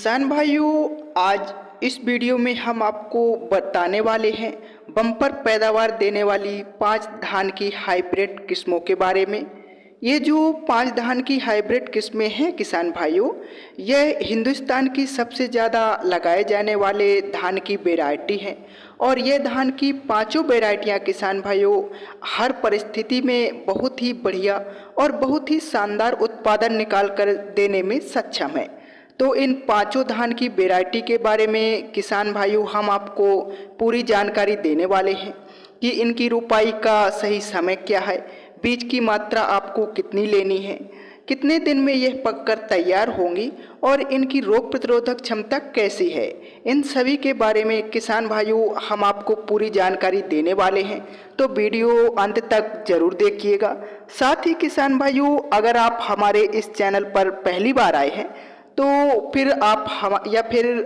किसान भाइयों, आज इस वीडियो में हम आपको बताने वाले हैं बम्पर पैदावार देने वाली 5 धान की हाइब्रिड किस्मों के बारे में। ये जो 5 धान की हाइब्रिड किस्में हैं किसान भाइयों, यह हिंदुस्तान की सबसे ज़्यादा लगाए जाने वाले धान की वैरायटी हैं और यह धान की पांचों वैरायटियाँ किसान भाइयों हर परिस्थिति में बहुत ही बढ़िया और बहुत ही शानदार उत्पादन निकाल कर देने में सक्षम है। तो इन पांचों धान की वैरायटी के बारे में किसान भाइयों हम आपको पूरी जानकारी देने वाले हैं कि इनकी रोपाई का सही समय क्या है, बीज की मात्रा आपको कितनी लेनी है, कितने दिन में यह पककर तैयार होंगी और इनकी रोग प्रतिरोधक क्षमता कैसी है। इन सभी के बारे में किसान भाइयों हम आपको पूरी जानकारी देने वाले हैं, तो वीडियो अंत तक जरूर देखिएगा। साथ ही किसान भाइयों, अगर आप हमारे इस चैनल पर पहली बार आए हैं तो फिर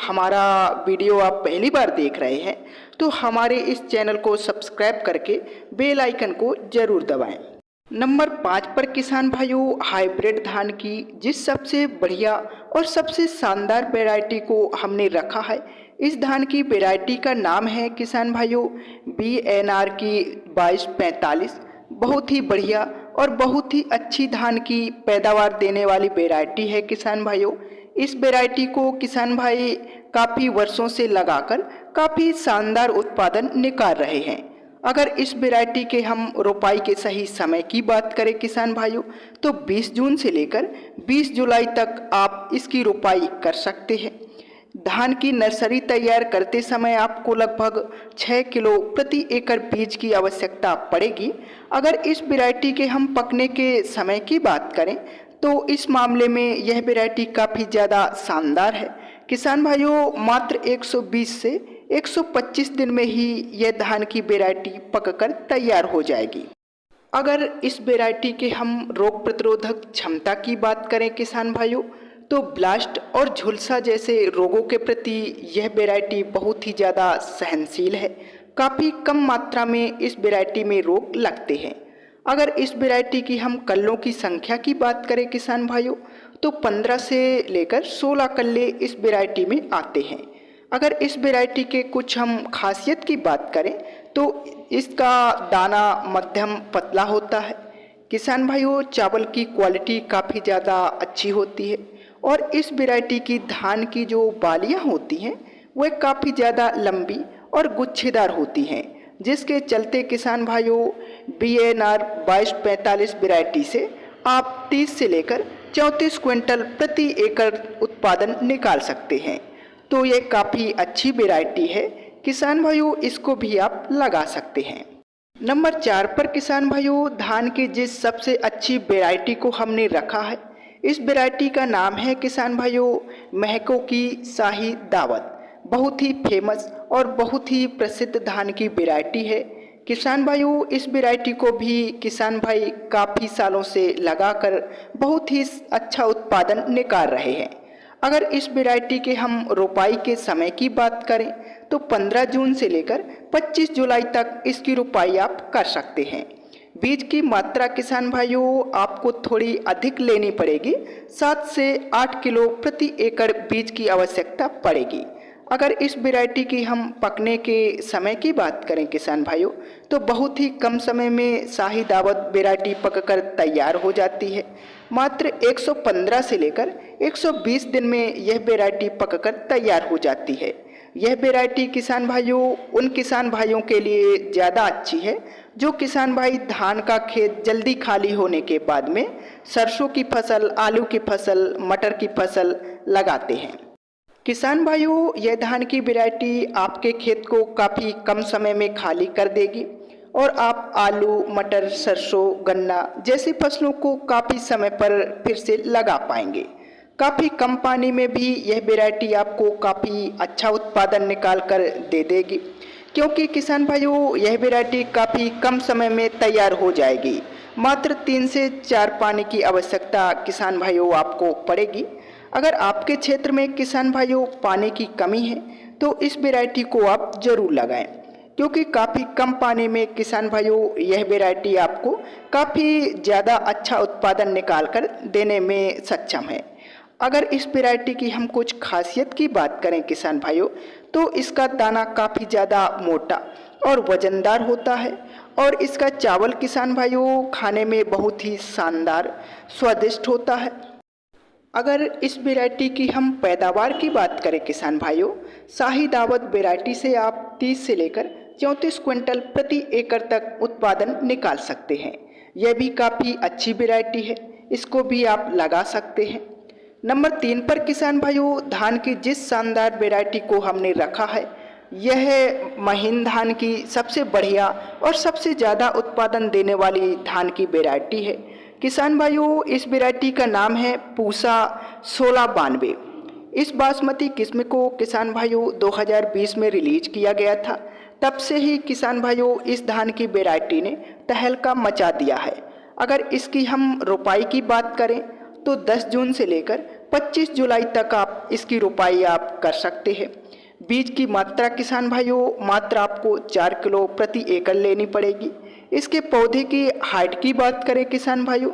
हमारा वीडियो आप पहली बार देख रहे हैं तो हमारे इस चैनल को सब्सक्राइब करके बेल आइकन को जरूर दबाएं। नंबर 5 पर किसान भाइयों हाइब्रिड धान की जिस सबसे बढ़िया और सबसे शानदार वैरायटी को हमने रखा है, इस धान की वैरायटी का नाम है किसान भाइयों BNR की 2245। बहुत ही बढ़िया और बहुत ही अच्छी धान की पैदावार देने वाली वैरायटी है किसान भाइयों। इस वैरायटी को किसान भाई काफ़ी वर्षों से लगाकर काफ़ी शानदार उत्पादन निकाल रहे हैं। अगर इस वैरायटी के हम रोपाई के सही समय की बात करें किसान भाइयों, तो 20 जून से लेकर 20 जुलाई तक आप इसकी रोपाई कर सकते हैं। धान की नर्सरी तैयार करते समय आपको लगभग 6 किलो प्रति एकड़ बीज की आवश्यकता पड़ेगी। अगर इस वैरायटी के हम पकने के समय की बात करें तो इस मामले में यह वैरायटी काफ़ी ज़्यादा शानदार है किसान भाइयों। मात्र 120 से 125 दिन में ही यह धान की वैरायटी पककर तैयार हो जाएगी। अगर इस वैरायटी के हम रोग प्रतिरोधक क्षमता की बात करें किसान भाइयों, तो ब्लास्ट और झुलसा जैसे रोगों के प्रति यह वैरायटी बहुत ही ज़्यादा सहनशील है। काफ़ी कम मात्रा में इस वैरायटी में रोग लगते हैं। अगर इस वैरायटी की हम कल्लों की संख्या की बात करें किसान भाइयों, तो 15 से लेकर 16 कल्ले इस वैरायटी में आते हैं। अगर इस वैरायटी के कुछ हम खासियत की बात करें तो इसका दाना मध्यम पतला होता है किसान भाइयों। चावल की क्वालिटी काफ़ी ज़्यादा अच्छी होती है और इस वैरायटी की धान की जो बालियां होती हैं वह काफ़ी ज़्यादा लंबी और गुच्छेदार होती हैं, जिसके चलते किसान भाइयों BNR 2245 वैरायटी से आप 30 से लेकर 34 क्विंटल प्रति एकड़ उत्पादन निकाल सकते हैं। तो ये काफ़ी अच्छी वैरायटी है किसान भाइयों, इसको भी आप लगा सकते हैं। नंबर 4 पर किसान भाइयों धान की जिस सबसे अच्छी वैरायटी को हमने रखा है, इस वैरायटी का नाम है किसान भाइयों महको की शाही दावत। बहुत ही फेमस और बहुत ही प्रसिद्ध धान की वैरायटी है किसान भाइयों। इस वैरायटी को भी किसान भाई काफ़ी सालों से लगाकर बहुत ही अच्छा उत्पादन निकाल रहे हैं। अगर इस वैरायटी के हम रोपाई के समय की बात करें तो 15 जून से लेकर 25 जुलाई तक इसकी रोपाई आप कर सकते हैं। बीज की मात्रा किसान भाइयों आपको थोड़ी अधिक लेनी पड़ेगी, 7 से 8 किलो प्रति एकड़ बीज की आवश्यकता पड़ेगी। अगर इस वैरायटी की हम पकने के समय की बात करें किसान भाइयों, तो बहुत ही कम समय में शाही दावत वैरायटी पककर तैयार हो जाती है। मात्र 115 से लेकर 120 दिन में यह वैरायटी पककर तैयार हो जाती है। यह वैरायटी किसान भाइयों उन किसान भाइयों के लिए ज़्यादा अच्छी है जो किसान भाई धान का खेत जल्दी खाली होने के बाद में सरसों की फसल, आलू की फसल, मटर की फसल लगाते हैं। किसान भाइयों यह धान की वैरायटी आपके खेत को काफ़ी कम समय में खाली कर देगी और आप आलू, मटर, सरसों, गन्ना जैसी फसलों को काफ़ी समय पर फिर से लगा पाएंगे। काफ़ी कम पानी में भी यह वैरायटी आपको काफ़ी अच्छा उत्पादन निकाल कर दे देगी, क्योंकि किसान भाइयों यह वैरायटी काफ़ी कम समय में तैयार हो जाएगी। मात्र 3 से 4 पानी की आवश्यकता किसान भाइयों आपको पड़ेगी। अगर आपके क्षेत्र में किसान भाइयों पानी की कमी है तो इस वैरायटी को आप ज़रूर लगाएं, क्योंकि काफ़ी कम पानी में किसान भाइयों यह वैरायटी आपको काफ़ी ज़्यादा अच्छा उत्पादन निकाल कर देने में सक्षम है। अगर इस वैरायटी की हम कुछ खासियत की बात करें किसान भाइयों, तो इसका दाना काफ़ी ज़्यादा मोटा और वजनदार होता है और इसका चावल किसान भाइयों खाने में बहुत ही शानदार स्वादिष्ट होता है। अगर इस वैरायटी की हम पैदावार की बात करें किसान भाइयों, शाही दावत वैरायटी से आप 30 से लेकर 34 क्विंटल प्रति एकड़ तक उत्पादन निकाल सकते हैं। यह भी काफ़ी अच्छी वैरायटी है, इसको भी आप लगा सकते हैं। नंबर 3 पर किसान भाइयों धान की जिस शानदार वैरायटी को हमने रखा है, यह महीन धान की सबसे बढ़िया और सबसे ज़्यादा उत्पादन देने वाली धान की वैरायटी है। किसान भाइयों इस वैरायटी का नाम है पूसा 1692। इस बासमती किस्म को किसान भाइयों 2020 में रिलीज किया गया था। तब से ही किसान भाइयों इस धान की वैरायटी ने तहलका मचा दिया है। अगर इसकी हम रोपाई की बात करें तो 10 जून से लेकर 25 जुलाई तक आप इसकी रोपाई आप कर सकते हैं। बीज की मात्रा किसान भाइयों मात्र आपको 4 किलो प्रति एकड़ लेनी पड़ेगी। इसके पौधे की हाइट की बात करें किसान भाइयों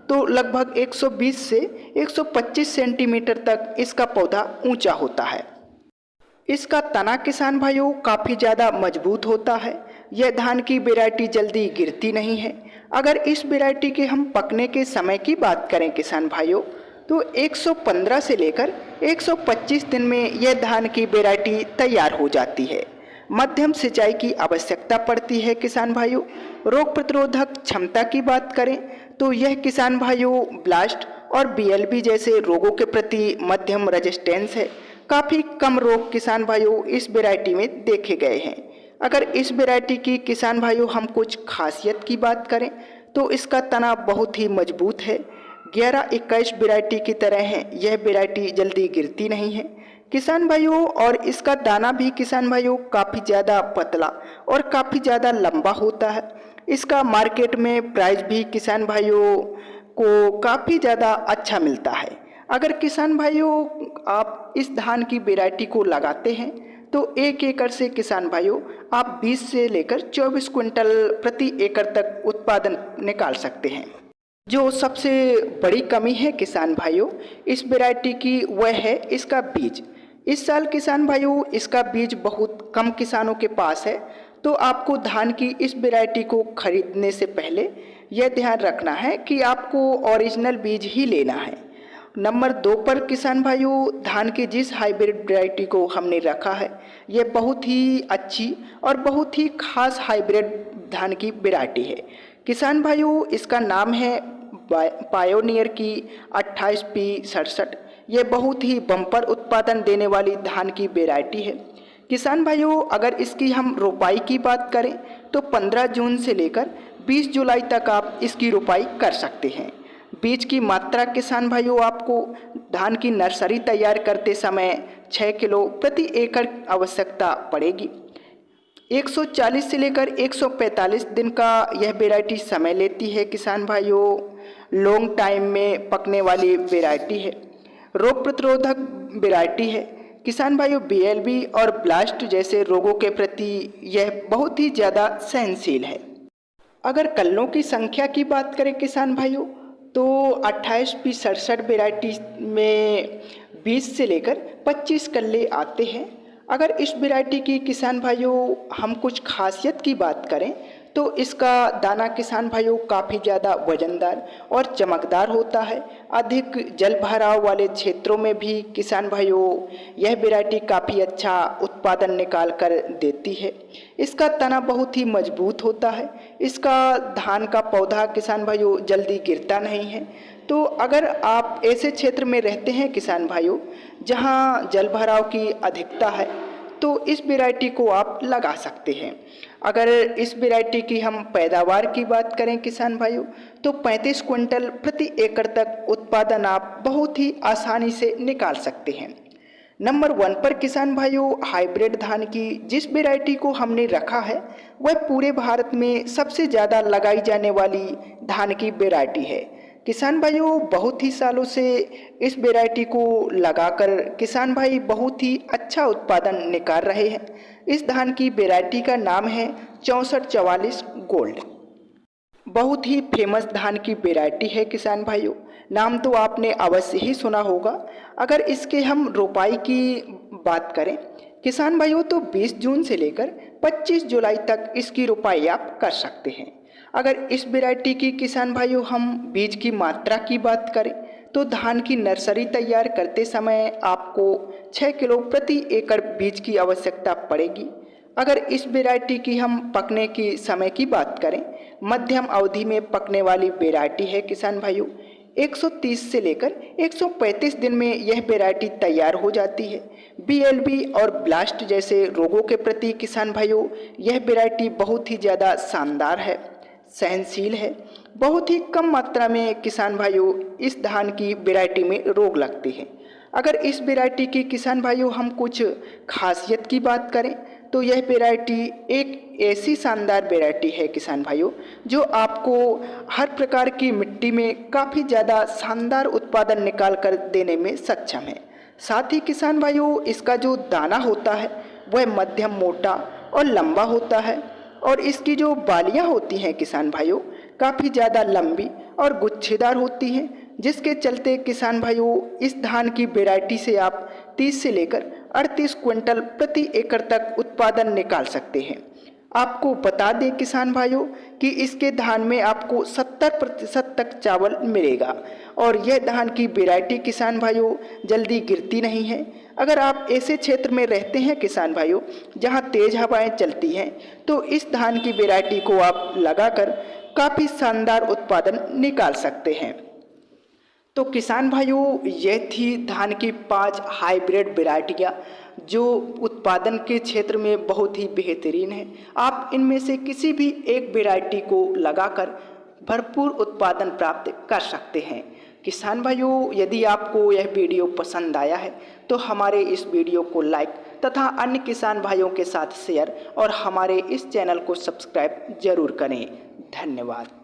तो लगभग 120 से 125 सेंटीमीटर तक इसका पौधा ऊंचा होता है। इसका तना किसान भाइयों काफ़ी ज़्यादा मजबूत होता है। यह धान की वैरायटी जल्दी गिरती नहीं है। अगर इस वैरायटी के हम पकने के समय की बात करें किसान भाइयों तो 115 से लेकर 125 दिन में यह धान की वैरायटी तैयार हो जाती है। मध्यम सिंचाई की आवश्यकता पड़ती है किसान भाइयों। रोग प्रतिरोधक क्षमता की बात करें तो यह किसान भाइयों ब्लास्ट और बीएलबी जैसे रोगों के प्रति मध्यम रेजिस्टेंस है। काफ़ी कम रोग किसान भाइयों इस वैरायटी में देखे गए हैं। अगर इस वैरायटी की किसान भाइयों हम कुछ खासियत की बात करें तो इसका तना बहुत ही मजबूत है। 11-21 वैरायटी की तरह है, यह वैरायटी जल्दी गिरती नहीं है किसान भाइयों। और इसका दाना भी किसान भाइयों काफ़ी ज़्यादा पतला और काफ़ी ज़्यादा लंबा होता है। इसका मार्केट में प्राइस भी किसान भाइयों को काफ़ी ज़्यादा अच्छा मिलता है। अगर किसान भाइयों आप इस धान की वैरायटी को लगाते हैं तो 1 एकड़ से किसान भाइयों आप 20 से लेकर 24 क्विंटल प्रति एकड़ तक उत्पादन निकाल सकते हैं। जो सबसे बड़ी कमी है किसान भाइयों इस वैरायटी की वह है इसका बीज। इस साल किसान भाइयों इसका बीज बहुत कम किसानों के पास है, तो आपको धान की इस वैरायटी को खरीदने से पहले यह ध्यान रखना है कि आपको ओरिजिनल बीज ही लेना है। नंबर 2 पर किसान भाइयों धान की जिस हाइब्रिड वैरायटी को हमने रखा है यह बहुत ही अच्छी और बहुत ही खास हाइब्रिड धान की वैरायटी है किसान भाइयों। इसका नाम है पायोनियर की 28P67। यह बहुत ही बम्पर उत्पादन देने वाली धान की वैरायटी है किसान भाइयों। अगर इसकी हम रोपाई की बात करें तो 15 जून से लेकर 20 जुलाई तक आप इसकी रोपाई कर सकते हैं। बीज की मात्रा किसान भाइयों आपको धान की नर्सरी तैयार करते समय 6 किलो प्रति एकड़ आवश्यकता पड़ेगी। 140 से लेकर 145 दिन का यह वैरायटी समय लेती है किसान भाइयों। लॉन्ग टाइम में पकने वाली वैरायटी है, रोग प्रतिरोधक वैरायटी है किसान भाइयों। बीएलबी और ब्लास्ट जैसे रोगों के प्रति यह बहुत ही ज़्यादा सहनशील है। अगर कल्लों की संख्या की बात करें किसान भाइयों तो 28P67 वैरायटी में 20 से लेकर 25 कल्ले आते हैं। अगर इस वैरायटी की किसान भाइयों हम कुछ खासियत की बात करें तो इसका दाना किसान भाइयों काफ़ी ज़्यादा वजनदार और चमकदार होता है। अधिक जल भराव वाले क्षेत्रों में भी किसान भाइयों यह वैरायटी काफ़ी अच्छा उत्पादन निकाल कर देती है। इसका तना बहुत ही मजबूत होता है। इसका धान का पौधा किसान भाइयों जल्दी गिरता नहीं है। तो अगर आप ऐसे क्षेत्र में रहते हैं किसान भाइयों जहां जल भराव की अधिकता है तो इस वैरायटी को आप लगा सकते हैं। अगर इस वैरायटी की हम पैदावार की बात करें किसान भाइयों तो 35 क्विंटल प्रति एकड़ तक उत्पादन आप बहुत ही आसानी से निकाल सकते हैं। नंबर 1 पर किसान भाइयों हाइब्रिड धान की जिस वैरायटी को हमने रखा है वह पूरे भारत में सबसे ज़्यादा लगाई जाने वाली धान की वैरायटी है किसान भाइयों। बहुत ही सालों से इस वैरायटी को लगाकर किसान भाई बहुत ही अच्छा उत्पादन निकाल रहे हैं। इस धान की वैरायटी का नाम है 6444 गोल्ड। बहुत ही फेमस धान की वैरायटी है किसान भाइयों। नाम तो आपने अवश्य ही सुना होगा। अगर इसके हम रोपाई की बात करें किसान भाइयों तो 20 जून से लेकर 25 जुलाई तक इसकी रोपाई आप कर सकते हैं। अगर इस वैरायटी की किसान भाइयों हम बीज की मात्रा की बात करें तो धान की नर्सरी तैयार करते समय आपको 6 किलो प्रति एकड़ बीज की आवश्यकता पड़ेगी। अगर इस वैरायटी की हम पकने की समय की बात करें, मध्यम अवधि में पकने वाली वैरायटी है किसान भाइयों। 130 से लेकर 135 दिन में यह वैरायटी तैयार हो जाती है। बीएलबी और ब्लास्ट जैसे रोगों के प्रति किसान भाइयों यह वैरायटी बहुत ही ज़्यादा शानदार है, सहनशील है। बहुत ही कम मात्रा में किसान भाइयों इस धान की वैरायटी में रोग लगते हैं। अगर इस वैरायटी की किसान भाइयों हम कुछ खासियत की बात करें तो यह वैरायटी एक ऐसी शानदार वैरायटी है किसान भाइयों जो आपको हर प्रकार की मिट्टी में काफ़ी ज़्यादा शानदार उत्पादन निकाल कर देने में सक्षम है। साथ ही किसान भाइयों इसका जो दाना होता है वह मध्यम मोटा और लंबा होता है और इसकी जो बालियां होती हैं किसान भाइयों काफ़ी ज़्यादा लंबी और गुच्छेदार होती हैं, जिसके चलते किसान भाइयों इस धान की वैरायटी से आप 30 से लेकर 38 क्विंटल प्रति एकड़ तक उत्पादन निकाल सकते हैं। आपको बता दें किसान भाइयों कि इसके धान में आपको 70% तक चावल मिलेगा और यह धान की वैरायटी किसान भाइयों जल्दी गिरती नहीं है। अगर आप ऐसे क्षेत्र में रहते हैं किसान भाइयों जहां तेज हवाएं चलती हैं तो इस धान की वैरायटी को आप लगाकर काफ़ी शानदार उत्पादन निकाल सकते हैं। तो किसान भाइयों ये थी धान की 5 हाइब्रिड वैरायटियाँ जो उत्पादन के क्षेत्र में बहुत ही बेहतरीन है। आप इनमें से किसी भी एक वैरायटी को लगाकर भरपूर उत्पादन प्राप्त कर सकते हैं। किसान भाइयों यदि आपको यह वीडियो पसंद आया है तो हमारे इस वीडियो को लाइक तथा अन्य किसान भाइयों के साथ शेयर और हमारे इस चैनल को सब्सक्राइब जरूर करें। धन्यवाद।